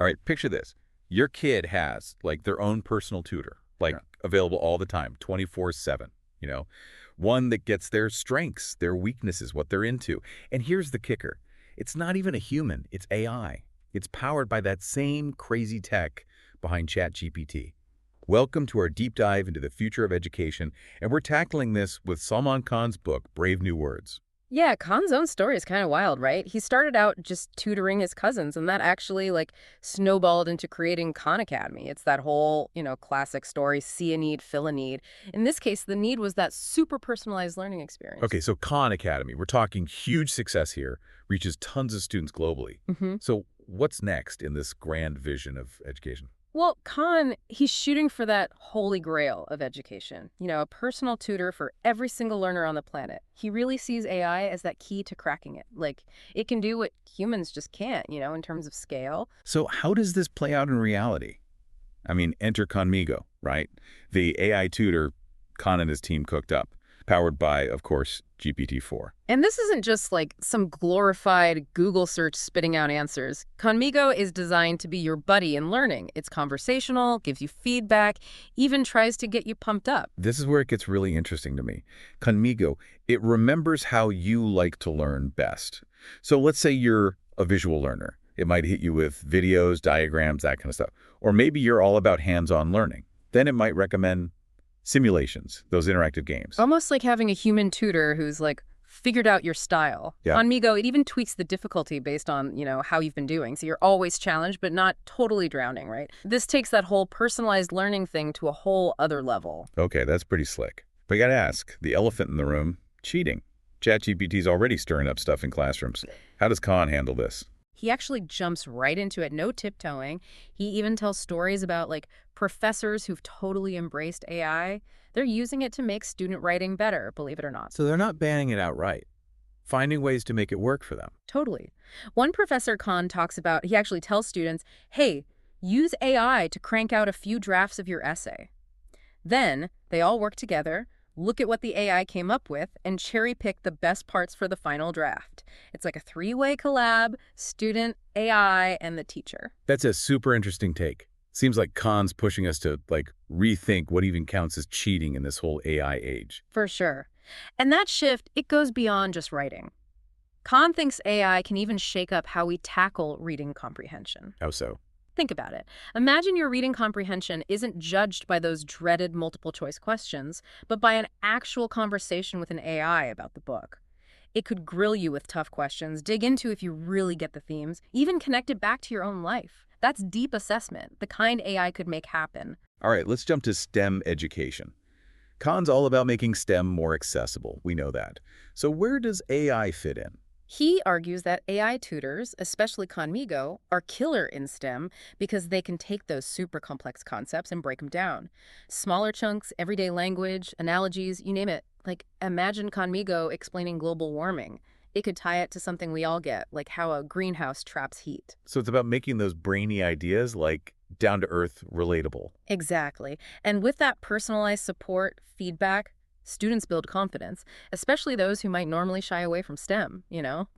All right, picture this. Your kid has like their own personal tutor, like Yeah. available all the time, 24/7, you know, one that gets their strengths, their weaknesses, what they're into. And here's the kicker. It's not even a human, it's AI. It's powered by that same crazy tech behind ChatGPT. Welcome to our deep dive into the future of education, and we're tackling this with Salman Khan's book, Brave New Words. Yeah, Khan's own story is kind of wild, right? He started out just tutoring his cousins, and that actually snowballed into creating Khan Academy. It's that whole, classic story, see a need, fill a need. In this case, the need was that super personalized learning experience. Okay, so Khan Academy, we're talking huge success here, reaches tons of students globally. hmm So what's next in this grand vision of education? Well, Khan, he's shooting for that holy grail of education, a personal tutor for every single learner on the planet. He really sees AI as that key to cracking it. Like, it can do what humans just can't, in terms of scale. So how does this play out in reality? I mean, enter Conmigo, right? The AI tutor Khan and his team cooked up, powered by, of course, GPT-4. And this isn't just like some glorified Google search spitting out answers. Conmigo is designed to be your buddy in learning. It's conversational, gives you feedback, even tries to get you pumped up. This is where it gets really interesting to me. Conmigo, it remembers how you like to learn best. So let's say you're a visual learner. It might hit you with videos, diagrams, that kind of stuff. Or maybe you're all about hands-on learning. Then it might recommend simulations, those interactive games. Almost like having a human tutor who's figured out your style. Yeah. On Migo, it even tweaks the difficulty based on, how you've been doing. So you're always challenged, but not totally drowning, right? This takes that whole personalized learning thing to a whole other level. Okay, that's pretty slick. But you gotta ask, the elephant in the room, cheating. ChatGPT's already stirring up stuff in classrooms. How does Khan handle this? He actually jumps right into it, no tiptoeing. He even tells stories about professors who've totally embraced AI. They're using it to make student writing better, believe it or not. So they're not banning it outright, finding ways to make it work for them. Totally. One professor, Khan, talks about, he actually tells students, hey, use AI to crank out a few drafts of your essay. Then they all work together, look at what the AI came up with, and cherry pick the best parts for the final draft. It's like a three-way collab, student, AI, and the teacher. That's a super interesting take. Seems like Khan's pushing us to rethink what even counts as cheating in this whole AI age. For sure. And that shift, it goes beyond just writing. Khan thinks AI can even shake up how we tackle reading comprehension. How so? Think about it. Imagine your reading comprehension isn't judged by those dreaded multiple choice questions, but by an actual conversation with an AI about the book. It could grill you with tough questions, dig into if you really get the themes, even connect it back to your own life. That's deep assessment, the kind AI could make happen. All right, let's jump to STEM education. Khan's all about making STEM more accessible. We know that. So where does AI fit in? He argues that AI tutors, especially Conmigo, are killer in STEM because they can take those super complex concepts and break them down. Smaller chunks, everyday language, analogies, you name it. Imagine Conmigo explaining global warming. It could tie it to something we all get, like how a greenhouse traps heat. So it's about making those brainy ideas down-to-earth, relatable. Exactly. And with that personalized support, feedback, students build confidence, especially those who might normally shy away from STEM.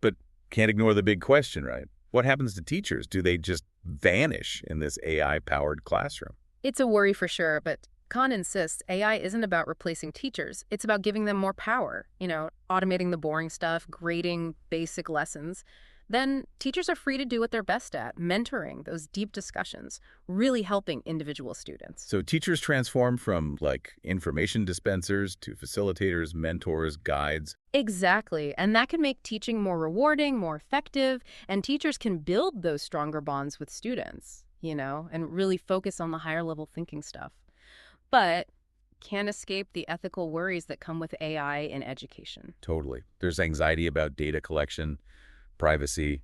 But can't ignore the big question, right? What happens to teachers? Do they just vanish in this AI-powered classroom? It's a worry for sure, but Khan insists AI isn't about replacing teachers. It's about giving them more power, automating the boring stuff, grading basic lessons. Then teachers are free to do what they're best at, mentoring, those deep discussions, really helping individual students. So teachers transform from information dispensers to facilitators, mentors, guides. Exactly. And that can make teaching more rewarding, more effective, and teachers can build those stronger bonds with students, and really focus on the higher level thinking stuff. But can't escape the ethical worries that come with AI in education. Totally. There's anxiety about data collection, privacy,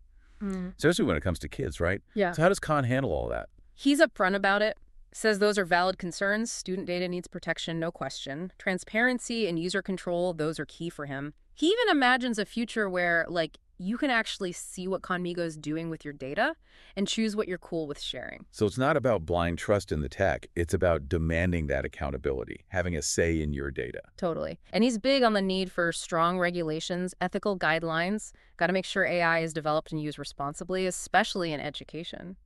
especially when it comes to kids, right? Yeah. So how does Khan handle all that? He's upfront about it, says those are valid concerns. Student data needs protection, no question. Transparency and user control, those are key for him. He even imagines a future where, you can actually see what Conmigo is doing with your data and choose what you're cool with sharing. So it's not about blind trust in the tech. It's about demanding that accountability, having a say in your data. Totally. And he's big on the need for strong regulations, ethical guidelines. Got to make sure AI is developed and used responsibly, especially in education.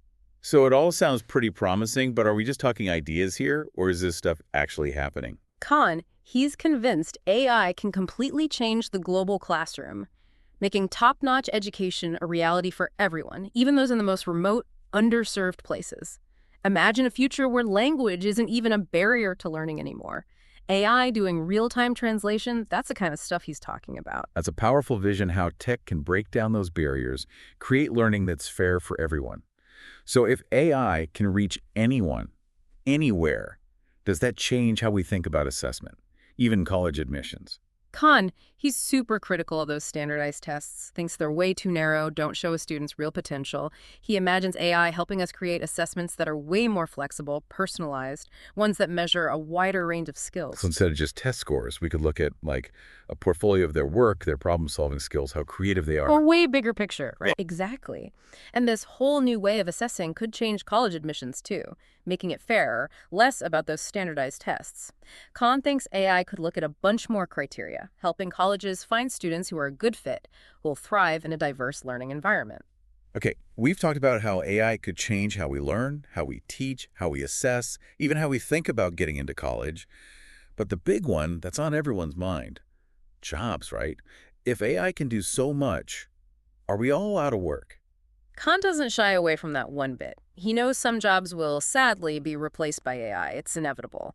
So it all sounds pretty promising, but are we just talking ideas here, or is this stuff actually happening? Khan, he's convinced AI can completely change the global classroom, making top-notch education a reality for everyone, even those in the most remote, underserved places. Imagine a future where language isn't even a barrier to learning anymore. AI doing real-time translation, that's the kind of stuff he's talking about. That's a powerful vision how tech can break down those barriers, create learning that's fair for everyone. So if AI can reach anyone, anywhere, does that change how we think about assessment, even college admissions? Khan, he's super critical of those standardized tests, thinks they're way too narrow, don't show a student's real potential. He imagines AI helping us create assessments that are way more flexible, personalized, ones that measure a wider range of So skills. instead of just test scores, we could look at like a portfolio of their work, their problem-solving skills, how creative they A are. way bigger picture, right? Exactly. And this whole new way of assessing could change college admissions too, making it fairer, less about those standardized tests. Khan thinks AI could look at a bunch more criteria, helping colleges find students who are a good fit, who will thrive in a diverse learning environment. Okay, we've talked about how AI could change how we learn, how we teach, how we assess, even how we think about getting into college. But the big one that's on everyone's mind, jobs, right? If AI can do so much, are we all out of work? Khan doesn't shy away from that one bit. He knows some jobs will sadly be replaced by AI. It's inevitable.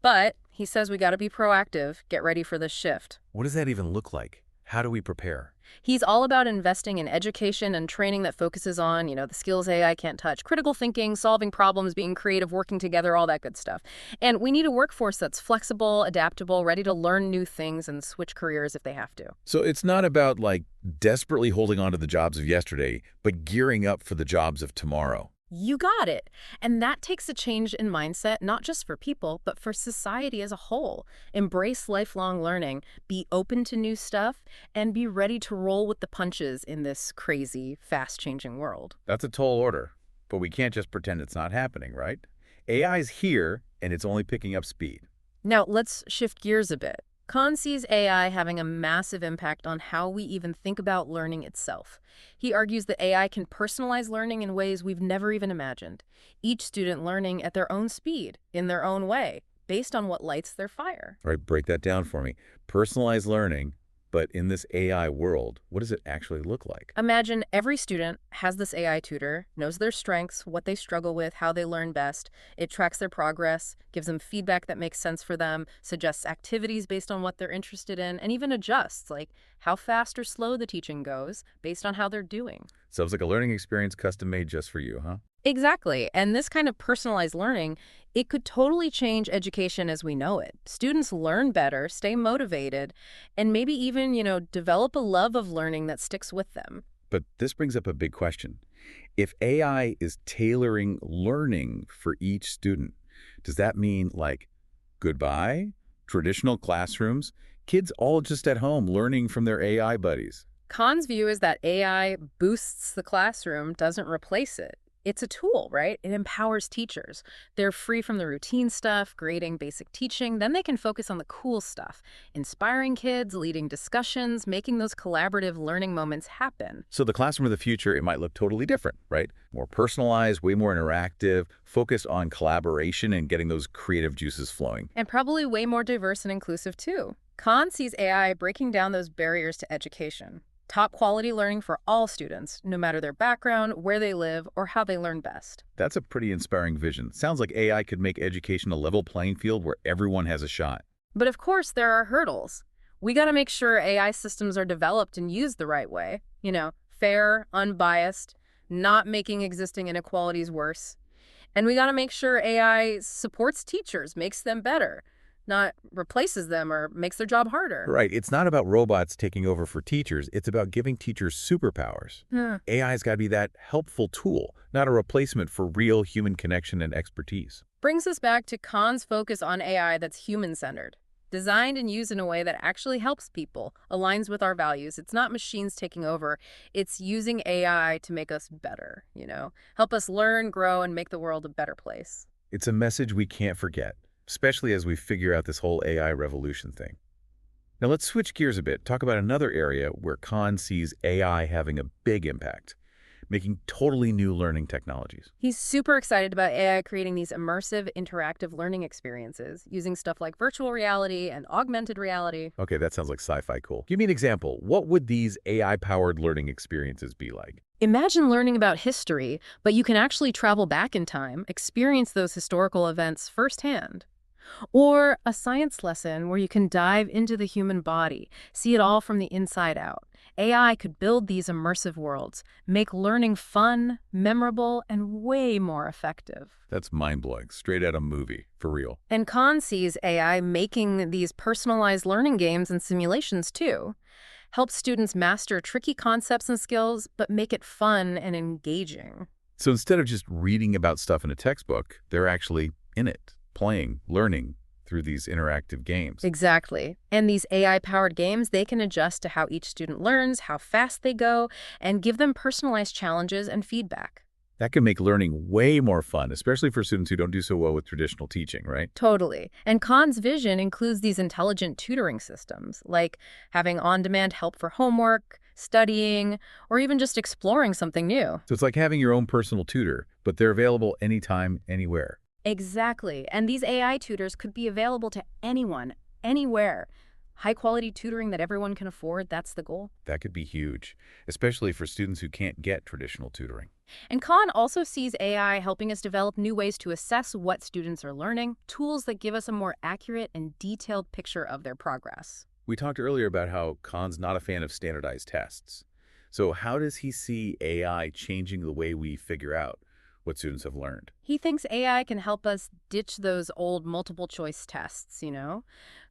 But he says we got to be proactive, get ready for this shift. What does that even look like? How do we prepare? He's all about investing in education and training that focuses on, the skills AI can't touch, critical thinking, solving problems, being creative, working together, all that good stuff. And we need a workforce that's flexible, adaptable, ready to learn new things and switch careers if they have to. So it's not about like desperately holding on to the jobs of yesterday, but gearing up for the jobs of tomorrow. You got it. And that takes a change in mindset, not just for people, but for society as a whole. Embrace lifelong learning, be open to new stuff, and be ready to roll with the punches in this crazy, fast-changing world. That's a tall order, but we can't just pretend it's not happening, right? AI's here, and it's only picking up speed. Now, let's shift gears a bit. Khan sees AI having a massive impact on how we even think about learning itself. He argues that AI can personalize learning in ways we've never even imagined, each student learning at their own speed, in their own way, based on what lights their fire. All right, break that down for me. Personalized learning, but in this AI world, what does it actually look like? Imagine every student has this AI tutor, knows their strengths, what they struggle with, how they learn best. It tracks their progress, gives them feedback that makes sense for them, suggests activities based on what they're interested in, and even adjusts, like how fast or slow the teaching goes based on how they're doing. Sounds like a learning experience custom made just for you, huh? Exactly. And this kind of personalized learning, it could totally change education as we know it. Students learn better, stay motivated, and maybe even, develop a love of learning that sticks with them. But this brings up a big question. If AI is tailoring learning for each student, does that mean like goodbye, traditional classrooms, kids all just at home learning from their AI buddies? Khan's view is that AI boosts the classroom, doesn't replace it. It's a tool, right? It empowers teachers. They're free from the routine stuff, grading, basic teaching. Then they can focus on the cool stuff, inspiring kids, leading discussions, making those collaborative learning moments happen. So the classroom of the future, it might look totally different, right? More personalized, way more interactive, focused on collaboration and getting those creative juices flowing. And probably way more diverse and inclusive, too. Khan sees AI breaking down those barriers to education. Top quality learning for all students, no matter their background, where they live, or how they learn best. That's a pretty inspiring vision. Sounds like AI could make education a level playing field where everyone has a shot. But of course, there are hurdles. We got to make sure AI systems are developed and used the right way. Fair, unbiased, not making existing inequalities worse. And we got to make sure AI supports teachers, makes them better, not replaces them or makes their job harder. Right. It's not about robots taking over for teachers. It's about giving teachers superpowers. AI's got to be that helpful tool, not a replacement for real human connection and expertise. Brings us back to Khan's focus on AI that's human-centered, designed and used in a way that actually helps people, aligns with our values. It's not machines taking over. It's using AI to make us better, help us learn, grow, and make the world a better place. It's a message we can't forget, especially as we figure out this whole AI revolution thing. Now let's switch gears a bit, talk about another area where Khan sees AI having a big impact, making totally new learning technologies. He's super excited about AI creating these immersive, interactive learning experiences using stuff like virtual reality and augmented reality. Okay, that sounds like sci-fi cool. Give me an example. What would these AI-powered learning experiences be like? Imagine learning about history, but you can actually travel back in time, experience those historical events firsthand. Or a science lesson where you can dive into the human body, see it all from the inside out. AI could build these immersive worlds, make learning fun, memorable, and way more effective. That's mind-blowing. Straight out of a movie, for real. And Khan sees AI making these personalized learning games and simulations too. Help students master tricky concepts and skills, but make it fun and engaging. So instead of just reading about stuff in a textbook, they're actually in it, playing, learning through these interactive games. Exactly. And these AI-powered games, they can adjust to how each student learns, how fast they go, and give them personalized challenges and feedback. That can make learning way more fun, especially for students who don't do so well with traditional teaching, right? Totally. And Khan's vision includes these intelligent tutoring systems, like having on-demand help for homework, studying, or even just exploring something new. So it's like having your own personal tutor, but they're available anytime, anywhere. Exactly. And these AI tutors could be available to anyone, anywhere. High-quality tutoring that everyone can afford, that's the goal. That could be huge, especially for students who can't get traditional tutoring. And Khan also sees AI helping us develop new ways to assess what students are learning, tools that give us a more accurate and detailed picture of their progress. We talked earlier about how Khan's not a fan of standardized tests. So how does he see AI changing the way we figure out what students have learned? He thinks AI can help us ditch those old multiple choice tests,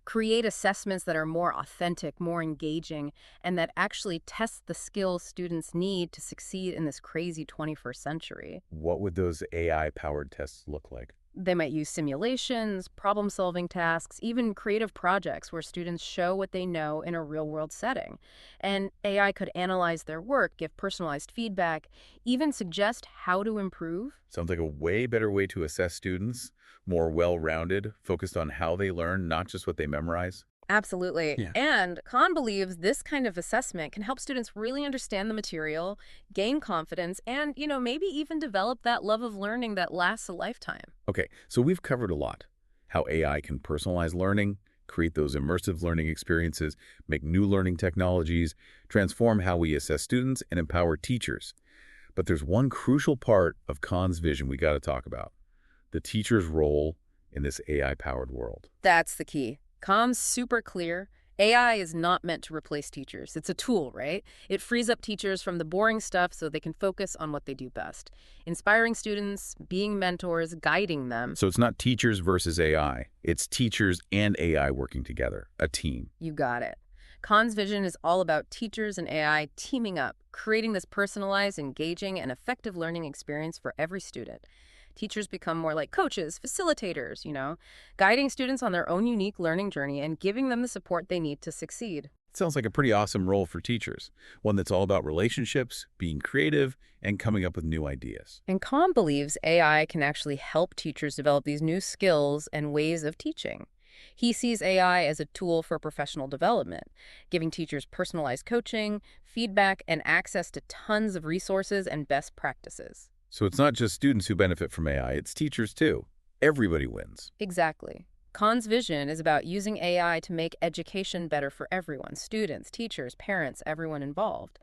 create assessments that are more authentic, more engaging, and that actually test the skills students need to succeed in this crazy 21st century. What would those AI-powered tests look like? They might use simulations, problem-solving tasks, even creative projects where students show what they know in a real-world setting. And AI could analyze their work, give personalized feedback, even suggest how to improve. Sounds like a way better way to assess students, more well-rounded, focused on how they learn, not just what they memorize. Absolutely. Yeah. And Khan believes this kind of assessment can help students really understand the material, gain confidence, and, maybe even develop that love of learning that lasts a lifetime. Okay, so we've covered a lot. How AI can personalize learning, create those immersive learning experiences, make new learning technologies, transform how we assess students, and empower teachers. But there's one crucial part of Khan's vision we got to talk about: the teacher's role in this AI-powered world. That's the key. Khan's super clear. AI is not meant to replace teachers. It's a tool, right? It frees up teachers from the boring stuff so they can focus on what they do best. Inspiring students, being mentors, guiding them. So it's not teachers versus AI. It's teachers and AI working together, a team. You got it. Khan's vision is all about teachers and AI teaming up, creating this personalized, engaging, and effective learning experience for every student. Teachers become more like coaches, facilitators, guiding students on their own unique learning journey and giving them the support they need to succeed. Sounds like a pretty awesome role for teachers, one that's all about relationships, being creative, and coming up with new ideas. And Khan believes AI can actually help teachers develop these new skills and ways of teaching. He sees AI as a tool for professional development, giving teachers personalized coaching, feedback, and access to tons of resources and best practices. So it's not just students who benefit from AI, it's teachers too. Everybody wins. Exactly. Khan's vision is about using AI to make education better for everyone: students, teachers, parents, everyone involved.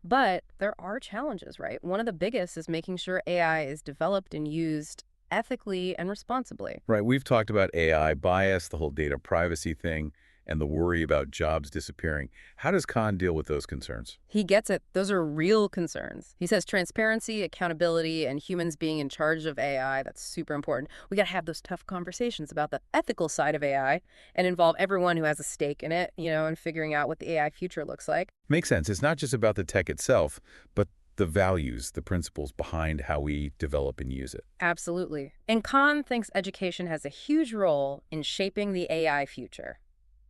But there are challenges, right? One of the biggest is making sure AI is developed and used ethically and responsibly. Right, we've talked about AI bias, the whole data privacy thing, and the worry about jobs disappearing. How does Khan deal with those concerns? He gets it. Those are real concerns. He says transparency, accountability, and humans being in charge of AI, that's super important. We got to have those tough conversations about the ethical side of AI and involve everyone who has a stake in it, and figuring out what the AI future looks like. Makes sense. It's not just about the tech itself, but the values, the principles behind how we develop and use it. Absolutely. And Khan thinks education has a huge role in shaping the AI future.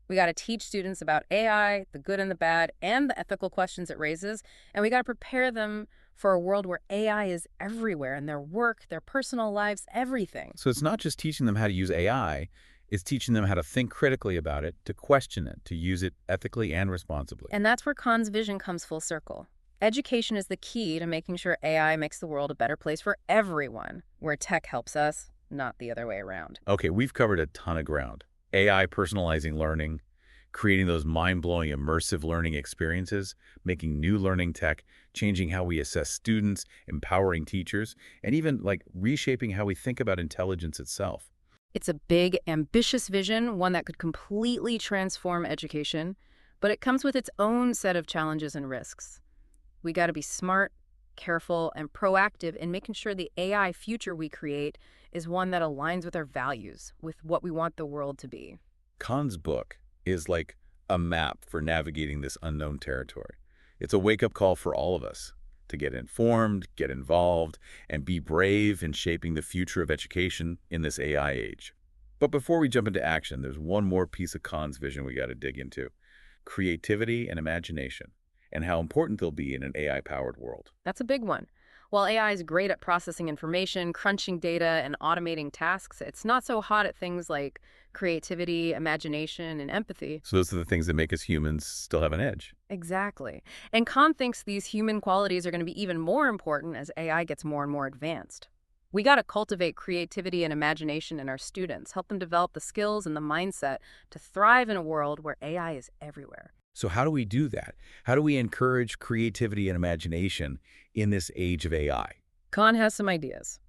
We got to teach students about AI, the good and the bad, and the ethical questions it raises, and we got to prepare them for a world where AI is everywhere in their work, their personal lives, everything. So it's not just teaching them how to use AI, it's teaching them how to think critically about it, to question it, to use it ethically and responsibly. And that's where Khan's vision comes full circle. Education is the key to making sure AI makes the world a better place for everyone, where tech helps us, not the other way around. Okay, we've covered a ton of ground. AI personalizing learning, creating those mind-blowing immersive learning experiences, making new learning tech, changing how we assess students, empowering teachers, and even like reshaping how we think about intelligence itself. It's a big, ambitious vision, one that could completely transform education, but it comes with its own set of challenges and risks. We got to be smart, careful, and proactive in making sure the AI future we create is one that aligns with our values, with what we want the world to be. Khan's book is like a map for navigating this unknown territory. It's a wake-up call for all of us to get informed, get involved, and be brave in shaping the future of education in this AI age. But before we jump into action, there's one more piece of Khan's vision we got to dig into: creativity and imagination, and how important they'll be in an AI-powered world. That's a big one. While AI is great at processing information, crunching data, and automating tasks, it's not so hot at things like creativity, imagination, and empathy. So those are the things that make us humans still have an edge. Exactly. And Khan thinks these human qualities are going to be even more important as AI gets more and more advanced. We got to cultivate creativity and imagination in our students, help them develop the skills and the mindset to thrive in a world where AI is everywhere. So how do we do that? How do we encourage creativity and imagination in this age of AI? Khan has some ideas.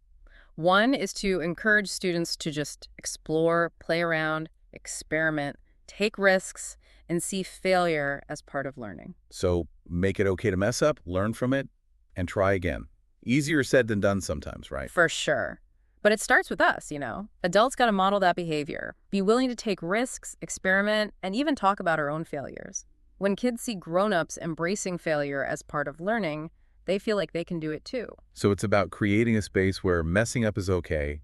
One is to encourage students to just explore, play around, experiment, take risks, and see failure as part of learning. So make it okay to mess up, learn from it, and try again. Easier said than done sometimes, right? For sure. But it starts with us, you know. Adults got to model that behavior, be willing to take risks, experiment, and even talk about our own failures. When kids see grown-ups embracing failure as part of learning, they feel like they can do it too. So it's about creating a space where messing up is okay,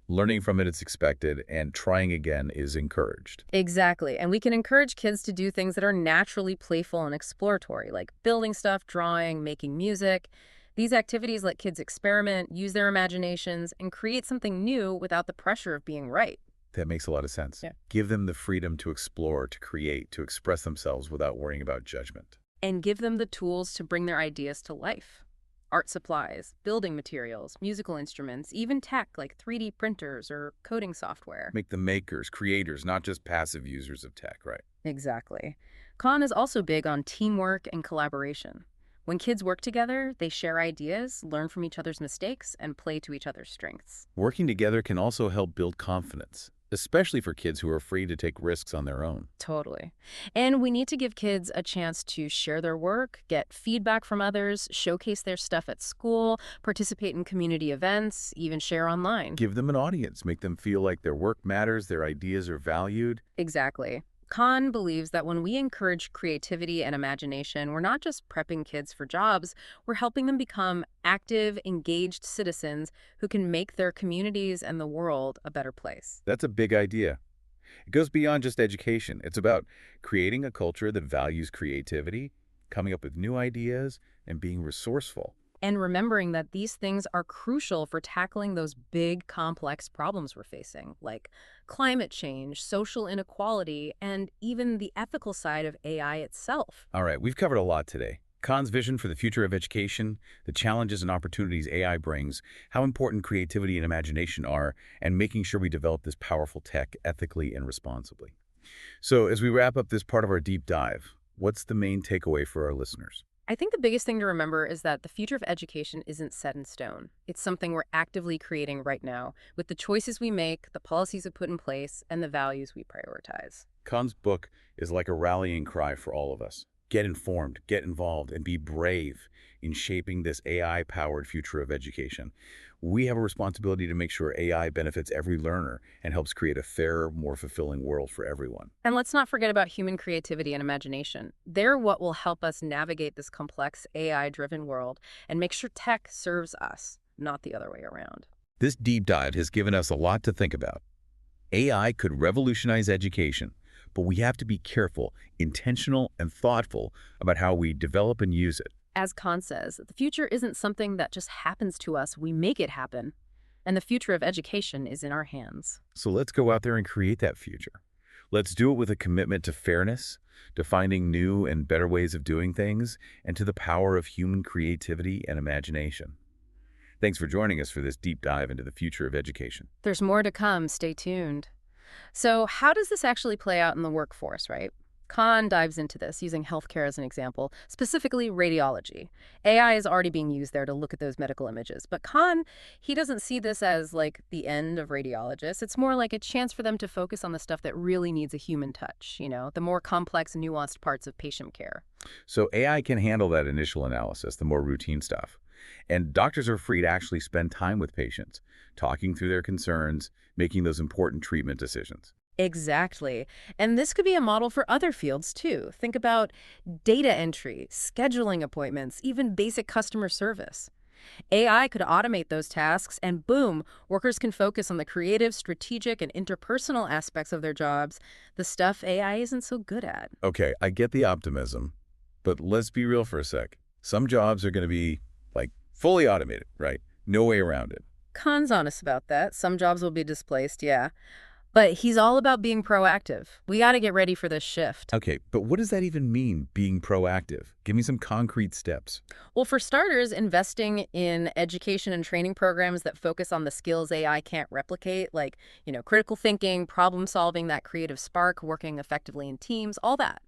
learning from it is expected, and trying again is encouraged. Exactly. And we can encourage kids to do things that are naturally playful and exploratory, like building stuff, drawing, making music. These activities let kids experiment, use their imaginations, and create something new without the pressure of being right. That makes a lot of sense. Yeah. Give them the freedom to explore, to create, to express themselves without worrying about judgment. And give them the tools to bring their ideas to life. Art supplies, building materials, musical instruments, even tech like 3D printers or coding software. Make them makers, creators, not just passive users of tech, right? Exactly. Khan is also big on teamwork and collaboration. When kids work together, they share ideas, learn from each other's mistakes, and play to each other's strengths. Working together can also help build confidence, especially for kids who are afraid to take risks on their own. Totally. And we need to give kids a chance to share their work, get feedback from others, showcase their stuff at school, participate in community events, even share online. Give them an audience, make them feel like their work matters, their ideas are valued. Exactly. Khan believes that when we encourage creativity and imagination, we're not just prepping kids for jobs, we're helping them become active, engaged citizens who can make their communities and the world a better place. That's a big idea. It goes beyond just education. It's about creating a culture that values creativity, coming up with new ideas, and being resourceful. And remembering that these things are crucial for tackling those big, complex problems we're facing, like climate change, social inequality, and even the ethical side of AI itself. All right, we've covered a lot today. Khan's vision for the future of education, the challenges and opportunities AI brings, how important creativity and imagination are, and making sure we develop this powerful tech ethically and responsibly. So as we wrap up this part of our deep dive, what's the main takeaway for our listeners? I think the biggest thing to remember is that the future of education isn't set in stone. It's something we're actively creating right now with the choices we make, the policies we put in place, and the values we prioritize. Khan's book is like a rallying cry for all of us. Get informed, get involved, and be brave in shaping this AI-powered future of education. We have a responsibility to make sure AI benefits every learner and helps create a fairer, more fulfilling world for everyone. And let's not forget about human creativity and imagination. They're what will help us navigate this complex AI-driven world and make sure tech serves us, not the other way around. This deep dive has given us a lot to think about. AI could revolutionize education, but we have to be careful, intentional, and thoughtful about how we develop and use it. As Khan says, the future isn't something that just happens to us, we make it happen. And the future of education is in our hands. So let's go out there and create that future. Let's do it with a commitment to fairness, to finding new and better ways of doing things, and to the power of human creativity and imagination. Thanks for joining us for this deep dive into the future of education. There's more to come. Stay tuned. So how does this actually play out in the workforce, right? Khan dives into this, using healthcare as an example, specifically radiology. AI is already being used there to look at those medical images. But Khan, he doesn't see this as like the end of radiologists. It's more like a chance for them to focus on the stuff that really needs a human touch, the more complex, nuanced parts of patient care. So AI can handle that initial analysis, the more routine stuff. And doctors are free to actually spend time with patients, talking through their concerns, making those important treatment decisions. Exactly. And this could be a model for other fields too. Think about data entry, scheduling appointments, even basic customer service. AI could automate those tasks, and boom, workers can focus on the creative, strategic, and interpersonal aspects of their jobs, the stuff AI isn't so good at. Okay, I get the optimism, but let's be real for a sec. Some jobs are going to be, like, fully automated, right? No way around it. Khan's honest about that. Some jobs will be displaced, yeah. But he's all about being proactive. We got to get ready for this shift. Okay, but what does that even mean, being proactive? Give me some concrete steps. Well, for starters, investing in education and training programs that focus on the skills AI can't replicate, like, critical thinking, problem solving, that creative spark, working effectively in teams, all that.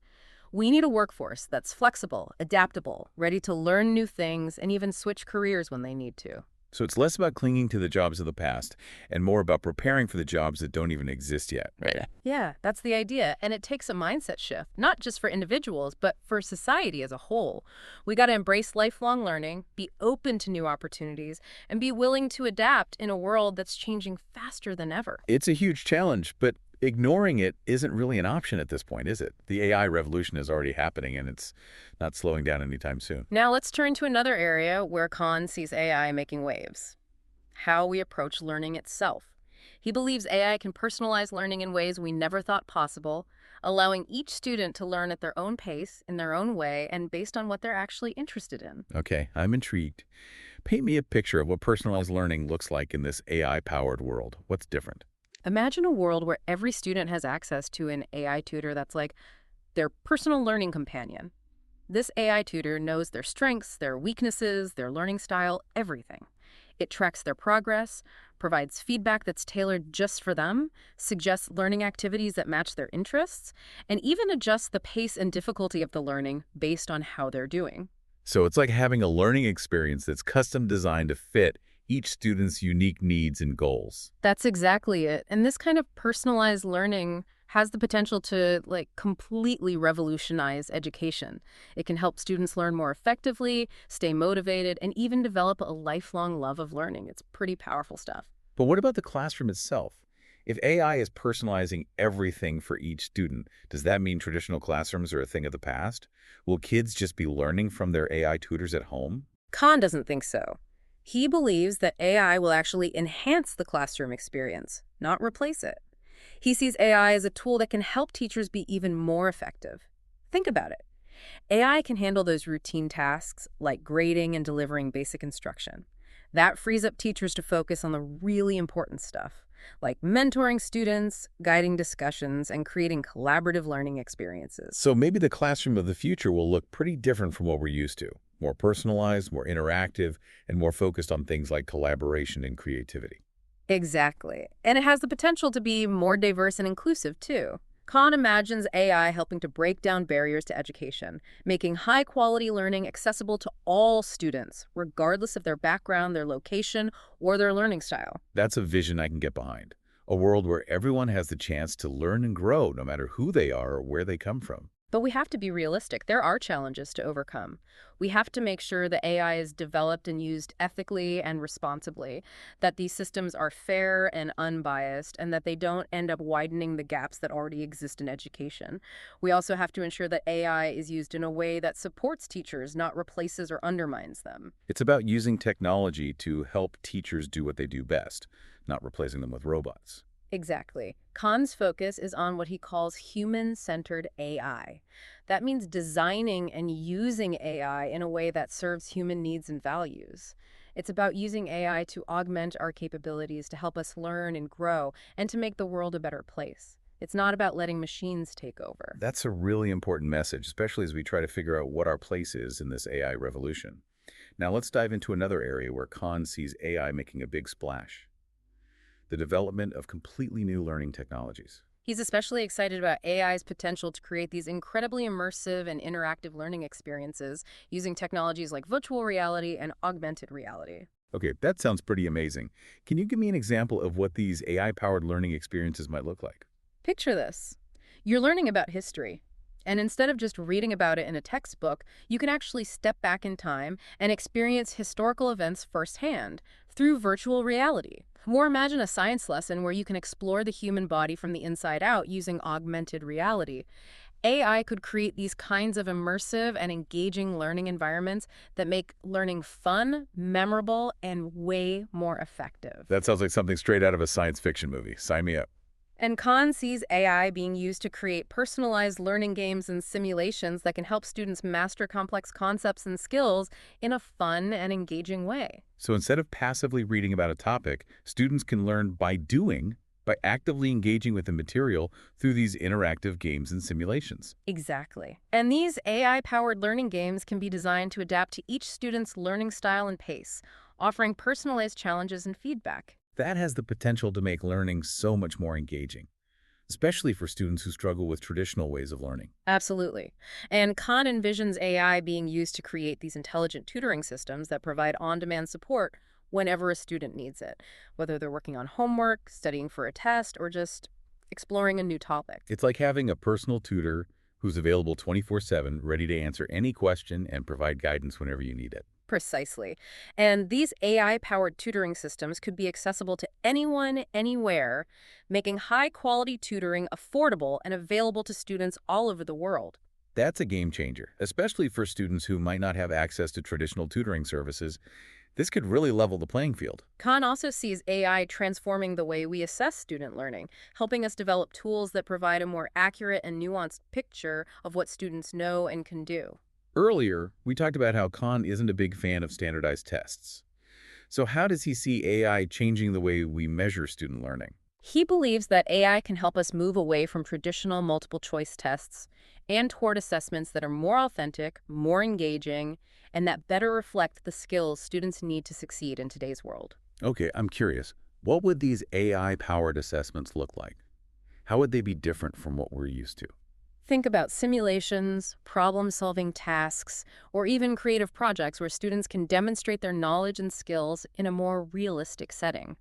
We need a workforce that's flexible, adaptable, ready to learn new things, and even switch careers when they need to. So it's less about clinging to the jobs of the past and more about preparing for the jobs that don't even exist yet. Right. Yeah, that's the idea. And it takes a mindset shift, not just for individuals, but for society as a whole. We got to embrace lifelong learning, be open to new opportunities, and be willing to adapt in a world that's changing faster than ever. It's a huge challenge, but ignoring it isn't really an option at this point, is it? The AI revolution is already happening, and it's not slowing down anytime soon. Now let's turn to another area where Khan sees AI making waves: how we approach learning itself. He believes AI can personalize learning in ways we never thought possible, allowing each student to learn at their own pace, in their own way, and based on what they're actually interested in. Okay, I'm intrigued. Paint me a picture of what personalized learning looks like in this AI-powered world. What's different? Imagine a world where every student has access to an AI tutor that's like their personal learning companion. This AI tutor knows their strengths, their weaknesses, their learning style, everything. It tracks their progress, provides feedback that's tailored just for them, suggests learning activities that match their interests, and even adjusts the pace and difficulty of the learning based on how they're doing. So it's like having a learning experience that's custom designed to fit each student's unique needs and goals. That's exactly it. And this kind of personalized learning has the potential to completely revolutionize education. It can help students learn more effectively, stay motivated, and even develop a lifelong love of learning. It's pretty powerful stuff. But what about the classroom itself? If AI is personalizing everything for each student, does that mean traditional classrooms are a thing of the past? Will kids just be learning from their AI tutors at home? Khan doesn't think so. He believes that AI will actually enhance the classroom experience, not replace it. He sees AI as a tool that can help teachers be even more effective. Think about it. AI can handle those routine tasks like grading and delivering basic instruction. That frees up teachers to focus on the really important stuff, like mentoring students, guiding discussions, and creating collaborative learning experiences. So maybe the classroom of the future will look pretty different from what we're used to. More personalized, more interactive, and more focused on things like collaboration and creativity. Exactly. And it has the potential to be more diverse and inclusive, too. Khan imagines AI helping to break down barriers to education, making high-quality learning accessible to all students, regardless of their background, their location, or their learning style. That's a vision I can get behind. A world where everyone has the chance to learn and grow, no matter who they are or where they come from. But we have to be realistic. There are challenges to overcome. We have to make sure that AI is developed and used ethically and responsibly, that these systems are fair and unbiased, and that they don't end up widening the gaps that already exist in education. We also have to ensure that AI is used in a way that supports teachers, not replaces or undermines them. It's about using technology to help teachers do what they do best, not replacing them with robots. Exactly. Khan's focus is on what he calls human-centered AI. That means designing and using AI in a way that serves human needs and values. It's about using AI to augment our capabilities, to help us learn and grow, and to make the world a better place. It's not about letting machines take over. That's a really important message, especially as we try to figure out what our place is in this AI revolution. Now let's dive into another area where Khan sees AI making a big splash: the development of completely new learning technologies. He's especially excited about AI's potential to create these incredibly immersive and interactive learning experiences using technologies like virtual reality and augmented reality. Okay, that sounds pretty amazing. Can you give me an example of what these AI-powered learning experiences might look like? Picture this. You're learning about history, and instead of just reading about it in a textbook, you can actually step back in time and experience historical events firsthand through virtual reality. Or imagine a science lesson where you can explore the human body from the inside out using augmented reality. AI could create these kinds of immersive and engaging learning environments that make learning fun, memorable, and way more effective. That sounds like something straight out of a science fiction movie. Sign me up. And Khan sees AI being used to create personalized learning games and simulations that can help students master complex concepts and skills in a fun and engaging way. So instead of passively reading about a topic, students can learn by doing, by actively engaging with the material through these interactive games and simulations. Exactly. And these AI-powered learning games can be designed to adapt to each student's learning style and pace, offering personalized challenges and feedback. That has the potential to make learning so much more engaging, especially for students who struggle with traditional ways of learning. Absolutely. And Khan envisions AI being used to create these intelligent tutoring systems that provide on-demand support whenever a student needs it, whether they're working on homework, studying for a test, or just exploring a new topic. It's like having a personal tutor who's available 24/7, ready to answer any question and provide guidance whenever you need it. Precisely. And these AI-powered tutoring systems could be accessible to anyone, anywhere, making high-quality tutoring affordable and available to students all over the world. That's a game changer, especially for students who might not have access to traditional tutoring services. This could really level the playing field. Khan also sees AI transforming the way we assess student learning, helping us develop tools that provide a more accurate and nuanced picture of what students know and can do. Earlier, we talked about how Khan isn't a big fan of standardized tests. So how does he see AI changing the way we measure student learning? He believes that AI can help us move away from traditional multiple-choice tests and toward assessments that are more authentic, more engaging, and that better reflect the skills students need to succeed in today's world. Okay, I'm curious. What would these AI-powered assessments look like? How would they be different from what we're used to? Think about simulations, problem-solving tasks, or even creative projects where students can demonstrate their knowledge and skills in a more realistic setting.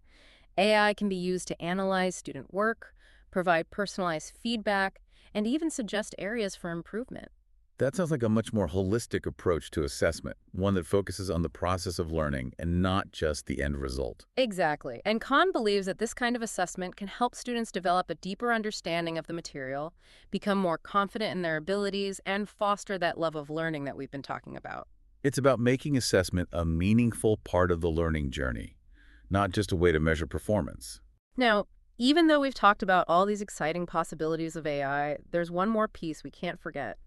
AI can be used to analyze student work, provide personalized feedback, and even suggest areas for improvement. That sounds like a much more holistic approach to assessment, one that focuses on the process of learning and not just the end result. Exactly. And Khan believes that this kind of assessment can help students develop a deeper understanding of the material, become more confident in their abilities, and foster that love of learning that we've been talking about. It's about making assessment a meaningful part of the learning journey, not just a way to measure performance. Now, even though we've talked about all these exciting possibilities of AI, there's one more piece we can't forget: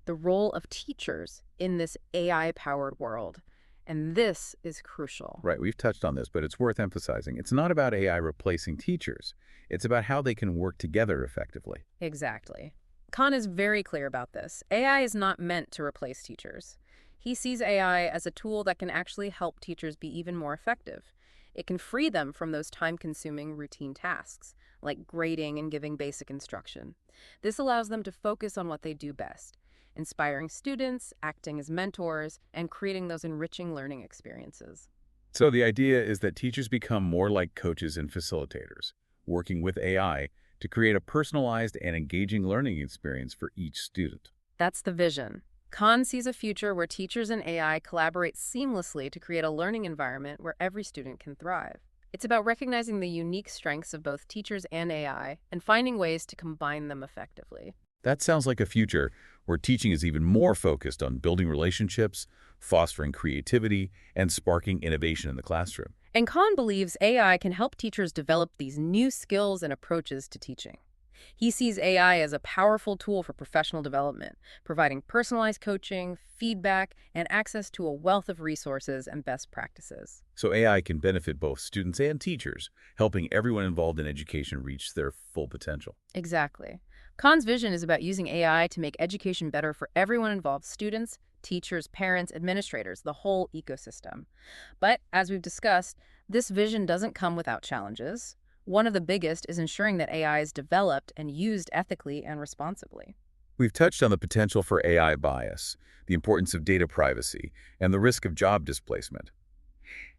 the role of teachers in this AI-powered world. And this is crucial. Right, we've touched on this, but it's worth emphasizing. It's not about AI replacing teachers. It's about how they can work together effectively. Exactly. Khan is very clear about this. AI is not meant to replace teachers. He sees AI as a tool that can actually help teachers be even more effective. It can free them from those time-consuming routine tasks, like grading and giving basic instruction. This allows them to focus on what they do best: inspiring students, acting as mentors, and creating those enriching learning experiences. So the idea is that teachers become more like coaches and facilitators, working with AI to create a personalized and engaging learning experience for each student. That's the vision. Khan sees a future where teachers and AI collaborate seamlessly to create a learning environment where every student can thrive. It's about recognizing the unique strengths of both teachers and AI and finding ways to combine them effectively. That sounds like a future where teaching is even more focused on building relationships, fostering creativity, and sparking innovation in the classroom. And Khan believes AI can help teachers develop these new skills and approaches to teaching. He sees AI as a powerful tool for professional development, providing personalized coaching, feedback, and access to a wealth of resources and best practices. So AI can benefit both students and teachers, helping everyone involved in education reach their full potential. Exactly. Khan's vision is about using AI to make education better for everyone involved: students, teachers, parents, administrators, the whole ecosystem. But as we've discussed, this vision doesn't come without challenges. One of the biggest is ensuring that AI is developed and used ethically and responsibly. We've touched on the potential for AI bias, the importance of data privacy, and the risk of job displacement.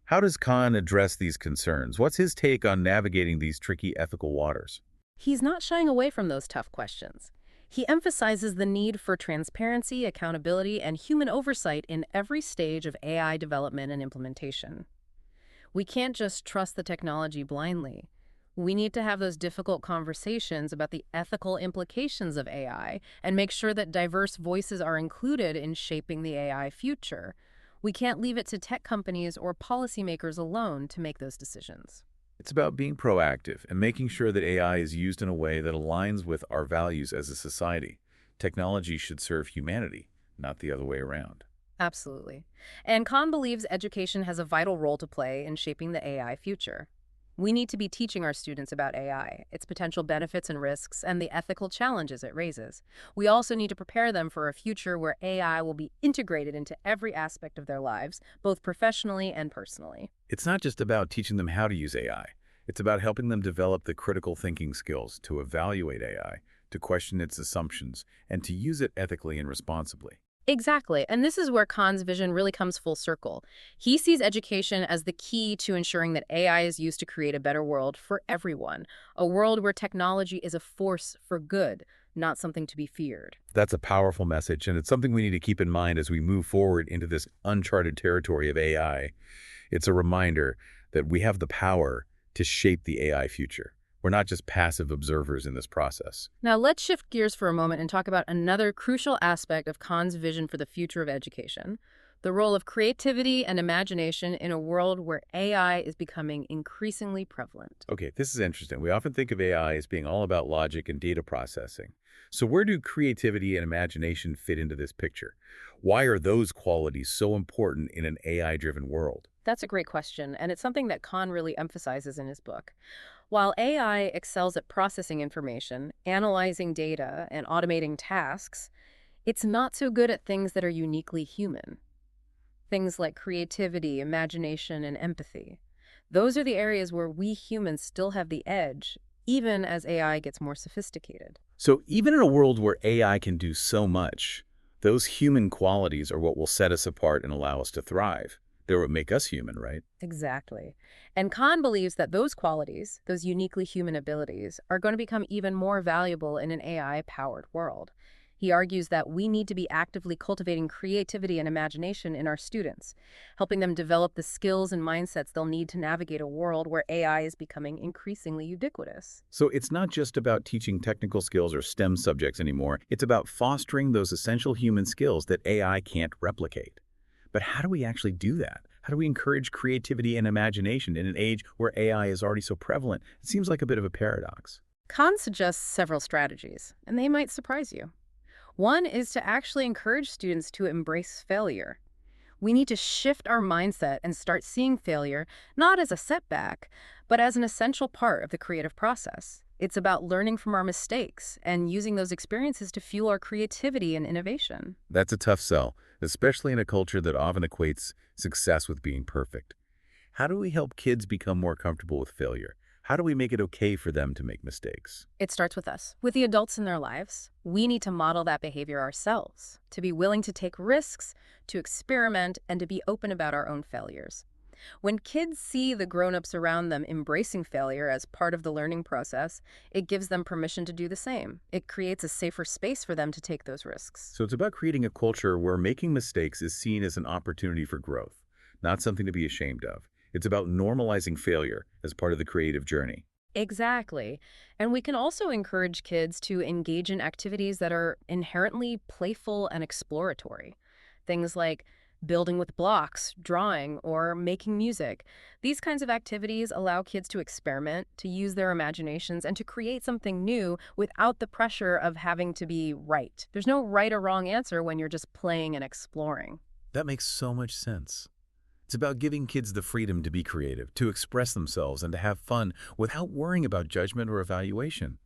How does Khan address these concerns? What's his take on navigating these tricky ethical waters? He's not shying away from those tough questions. He emphasizes the need for transparency, accountability, and human oversight in every stage of AI development and implementation. We can't just trust the technology blindly. We need to have those difficult conversations about the ethical implications of AI and make sure that diverse voices are included in shaping the AI future. We can't leave it to tech companies or policymakers alone to make those decisions. It's about being proactive and making sure that AI is used in a way that aligns with our values as a society. Technology should serve humanity, not the other way around. Absolutely. And Khan believes education has a vital role to play in shaping the AI future. We need to be teaching our students about AI, its potential benefits and risks, and the ethical challenges it raises. We also need to prepare them for a future where AI will be integrated into every aspect of their lives, both professionally and personally. It's not just about teaching them how to use AI. It's about helping them develop the critical thinking skills to evaluate AI, to question its assumptions, and to use it ethically and responsibly. Exactly. And this is where Khan's vision really comes full circle. He sees education as the key to ensuring that AI is used to create a better world for everyone, a world where technology is a force for good, not something to be feared. That's a powerful message, and it's something we need to keep in mind as we move forward into this uncharted territory of AI. It's a reminder that we have the power to shape the AI future. We're not just passive observers in this process. Now, let's shift gears for a moment and talk about another crucial aspect of Khan's vision for the future of education: the role of creativity and imagination in a world where AI is becoming increasingly prevalent. Okay, this is interesting. We often think of AI as being all about logic and data processing. So where do creativity and imagination fit into this picture? Why are those qualities so important in an AI-driven world? That's a great question, and it's something that Khan really emphasizes in his book. While AI excels at processing information, analyzing data, and automating tasks, it's not so good at things that are uniquely human. Things like creativity, imagination, and empathy. Those are the areas where we humans still have the edge, even as AI gets more sophisticated. So even in a world where AI can do so much, those human qualities are what will set us apart and allow us to thrive. They're what make us human, right? Exactly. And Khan believes that those qualities, those uniquely human abilities, are going to become even more valuable in an AI-powered world. He argues that we need to be actively cultivating creativity and imagination in our students, helping them develop the skills and mindsets they'll need to navigate a world where AI is becoming increasingly ubiquitous. So it's not just about teaching technical skills or STEM subjects anymore. It's about fostering those essential human skills that AI can't replicate. But how do we actually do that? How do we encourage creativity and imagination in an age where AI is already so prevalent? It seems like a bit of a paradox. Khan suggests several strategies, and they might surprise you. One is to actually encourage students to embrace failure. We need to shift our mindset and start seeing failure not as a setback, but as an essential part of the creative process. It's about learning from our mistakes and using those experiences to fuel our creativity and innovation. That's a tough sell, especially in a culture that often equates success with being perfect. How do we help kids become more comfortable with failure? How do we make it okay for them to make mistakes? It starts with us, with the adults in their lives. We need to model that behavior ourselves, to be willing to take risks, to experiment, and to be open about our own failures. When kids see the grown-ups around them embracing failure as part of the learning process, it gives them permission to do the same. It creates a safer space for them to take those risks. So it's about creating a culture where making mistakes is seen as an opportunity for growth, not something to be ashamed of. It's about normalizing failure as part of the creative journey. Exactly. And we can also encourage kids to engage in activities that are inherently playful and exploratory. Things like building with blocks, drawing, or making music. These kinds of activities allow kids to experiment, to use their imaginations, and to create something new without the pressure of having to be right. There's no right or wrong answer when you're just playing and exploring. That makes so much sense. It's about giving kids the freedom to be creative, to express themselves, and to have fun without worrying about judgment or evaluation.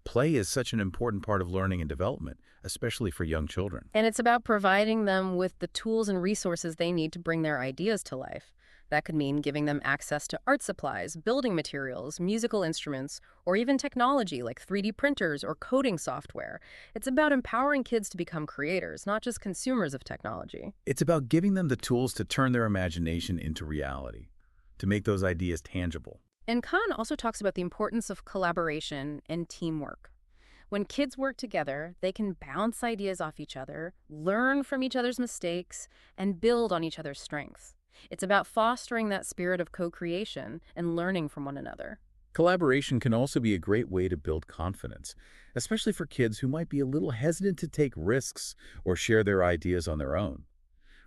Play is such an important part of learning and development, especially for young children. And it's about providing them with the tools and resources they need to bring their ideas to life. That could mean giving them access to art supplies, building materials, musical instruments, or even technology like 3D printers or coding software. It's about empowering kids to become creators, not just consumers of technology. It's about giving them the tools to turn their imagination into reality, to make those ideas tangible. And Khan also talks about the importance of collaboration and teamwork. When kids work together, they can bounce ideas off each other, learn from each other's mistakes, and build on each other's strengths. It's about fostering that spirit of co-creation and learning from one another. Collaboration can also be a great way to build confidence, especially for kids who might be a little hesitant to take risks or share their ideas on their own.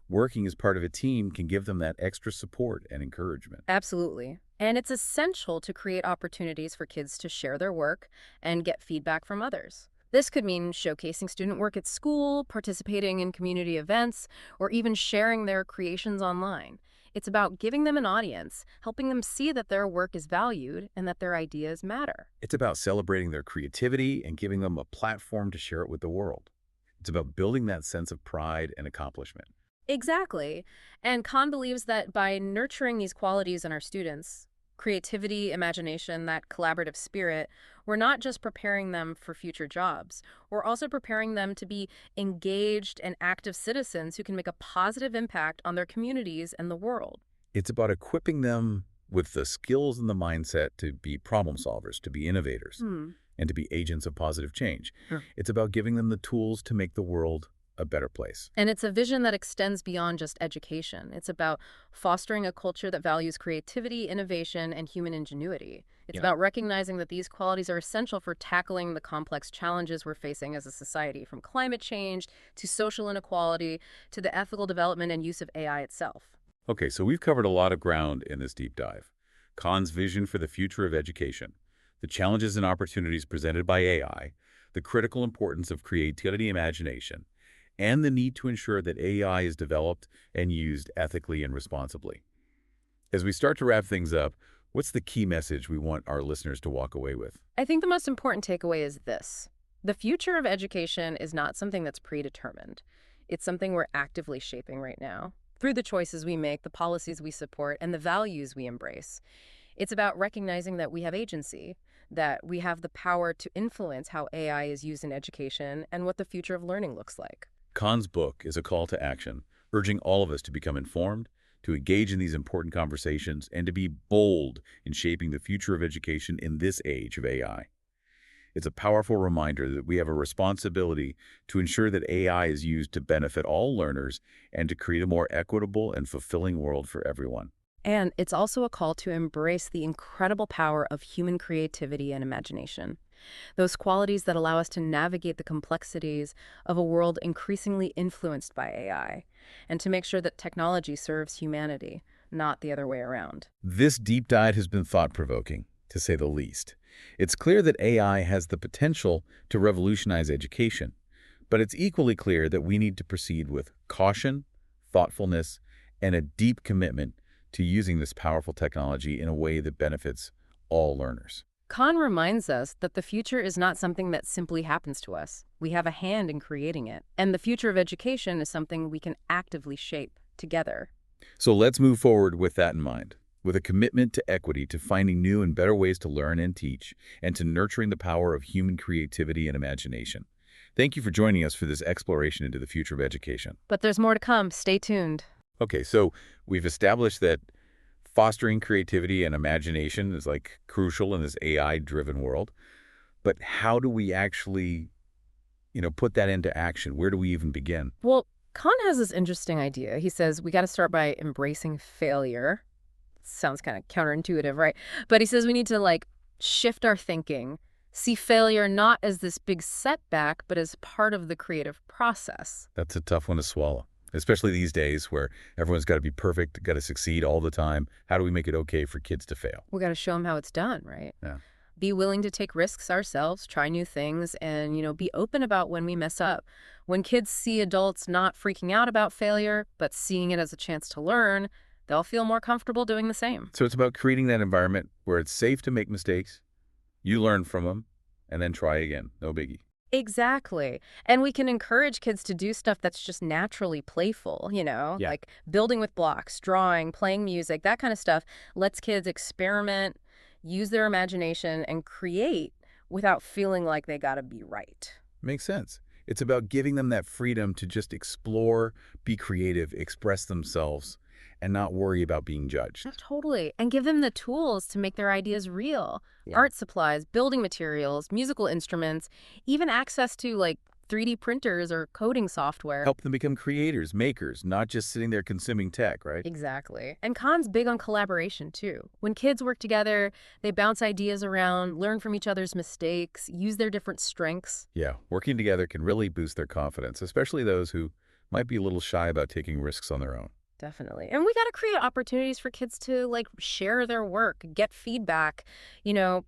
Working as part of a team can give them that extra support and encouragement. Absolutely. And it's essential to create opportunities for kids to share their work and get feedback from others. This could mean showcasing student work at school, participating in community events, or even sharing their creations online. It's about giving them an audience, helping them see that their work is valued and that their ideas matter. It's about celebrating their creativity and giving them a platform to share it with the world. It's about building that sense of pride and accomplishment. Exactly. And Khan believes that by nurturing these qualities in our students, creativity, imagination, that collaborative spirit, we're not just preparing them for future jobs. We're also preparing them to be engaged and active citizens who can make a positive impact on their communities and the world. It's about equipping them with the skills and the mindset to be problem solvers, to be innovators, and to be agents of positive change. Sure. It's about giving them the tools to make the world a better place. And it's a vision that extends beyond just education. It's about fostering a culture that values creativity, innovation, and human ingenuity. It's about recognizing that these qualities are essential for tackling the complex challenges we're facing as a society, from climate change to social inequality to the ethical development and use of AI itself. Okay, so we've covered a lot of ground in this deep dive. Khan's vision for the future of education, the challenges and opportunities presented by AI, the critical importance of creativity and imagination, and the need to ensure that AI is developed and used ethically and responsibly. As we start to wrap things up, what's the key message we want our listeners to walk away with? I think the most important takeaway is this. The future of education is not something that's predetermined. It's something we're actively shaping right now, through the choices we make, the policies we support, and the values we embrace. It's about recognizing that we have agency, that we have the power to influence how AI is used in education and what the future of learning looks like. Khan's book is a call to action, urging all of us to become informed, to engage in these important conversations, and to be bold in shaping the future of education in this age of AI. It's a powerful reminder that we have a responsibility to ensure that AI is used to benefit all learners and to create a more equitable and fulfilling world for everyone. And it's also a call to embrace the incredible power of human creativity and imagination. Those qualities that allow us to navigate the complexities of a world increasingly influenced by AI, and to make sure that technology serves humanity, not the other way around. This deep dive has been thought-provoking, to say the least. It's clear that AI has the potential to revolutionize education, but it's equally clear that we need to proceed with caution, thoughtfulness, and a deep commitment to using this powerful technology in a way that benefits all learners. Khan reminds us that the future is not something that simply happens to us. We have a hand in creating it. And the future of education is something we can actively shape together. So let's move forward with that in mind, with a commitment to equity, to finding new and better ways to learn and teach, and to nurturing the power of human creativity and imagination. Thank you for joining us for this exploration into the future of education. But there's more to come. Stay tuned. Okay, so we've established that fostering creativity and imagination is crucial in this AI-driven world. But how do we actually, put that into action? Where do we even begin? Well, Khan has this interesting idea. He says we got to start by embracing failure. Sounds kind of counterintuitive, right? But he says we need to shift our thinking, see failure not as this big setback, but as part of the creative process. That's a tough one to swallow. especially these days where everyone's got to be perfect, got to succeed all the time. How do we make it okay for kids to fail? We got to show them how it's done, right? Yeah. Be willing to take risks ourselves, try new things, and, be open about when we mess up. When kids see adults not freaking out about failure, but seeing it as a chance to learn, they'll feel more comfortable doing the same. So it's about creating that environment where it's safe to make mistakes, you learn from them, and then try again. No biggie. Exactly. And we can encourage kids to do stuff that's just naturally playful, Yeah. like building with blocks, drawing, playing music, that kind of stuff lets kids experiment, use their imagination, and create without feeling like they gotta be right. Makes sense. It's about giving them that freedom to just explore, be creative, express themselves, and not worry about being judged. Totally. And give them the tools to make their ideas real. Yeah. Art supplies, building materials, musical instruments, even access to 3D printers or coding software. Help them become creators, makers, not just sitting there consuming tech, right? Exactly. And Khan's big on collaboration, too. When kids work together, they bounce ideas around, learn from each other's mistakes, use their different strengths. Yeah, working together can really boost their confidence, especially those who might be a little shy about taking risks on their own. Definitely. And we got to create opportunities for kids to share their work, get feedback,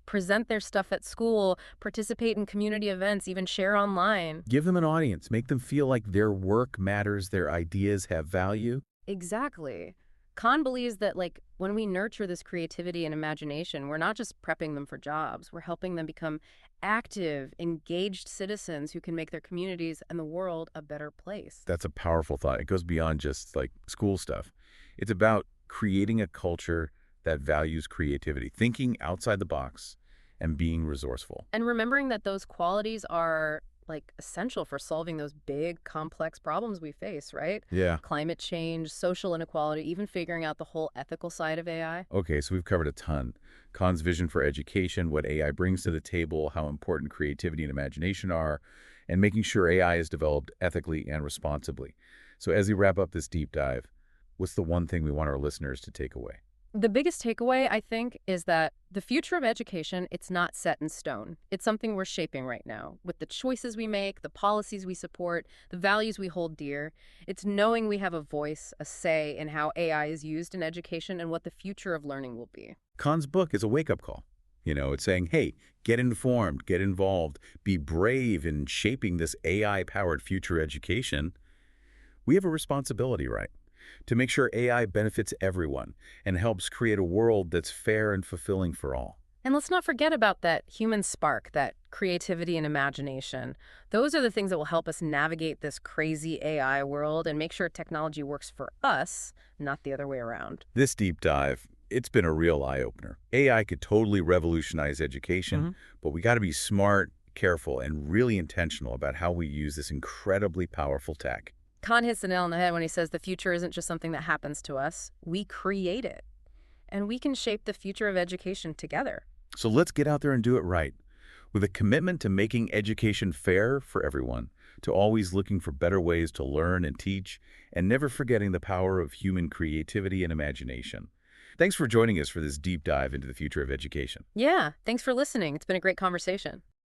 present their stuff at school, participate in community events, even share online. Give them an audience. Make them feel like their work matters, their ideas have value. Exactly. Khan believes that when we nurture this creativity and imagination, we're not just prepping them for jobs, we're helping them become active, engaged citizens who can make their communities and the world a better place. That's a powerful thought. It goes beyond just like school stuff. It's about creating a culture that values creativity, thinking outside the box, and being resourceful. And remembering that those qualities are essential for solving those big, complex problems we face, right? Yeah. Climate change, social inequality, even figuring out the whole ethical side of AI. Okay, so we've covered a ton. Khan's vision for education, what AI brings to the table, how important creativity and imagination are, and making sure AI is developed ethically and responsibly. So as we wrap up this deep dive, what's the one thing we want our listeners to take away? The biggest takeaway, I think, is that the future of education, it's not set in stone. It's something we're shaping right now. With the choices we make, the policies we support, the values we hold dear, it's knowing we have a voice, a say in how AI is used in education and what the future of learning will be. Khan's book is a wake-up call. It's saying, hey, get informed, get involved, be brave in shaping this AI-powered future education. We have a responsibility, right? To make sure AI benefits everyone and helps create a world that's fair and fulfilling for all. And let's not forget about that human spark, that creativity and imagination. Those are the things that will help us navigate this crazy AI world and make sure technology works for us, not the other way around. This deep dive, it's been a real eye-opener. AI could totally revolutionize education, but we got to be smart, careful, and really intentional about how we use this incredibly powerful tech. Khan hits the nail on the head when he says the future isn't just something that happens to us. We create it. And we can shape the future of education together. So let's get out there and do it right. With a commitment to making education fair for everyone, to always looking for better ways to learn and teach, and never forgetting the power of human creativity and imagination. Thanks for joining us for this deep dive into the future of education. Yeah, thanks for listening. It's been a great conversation.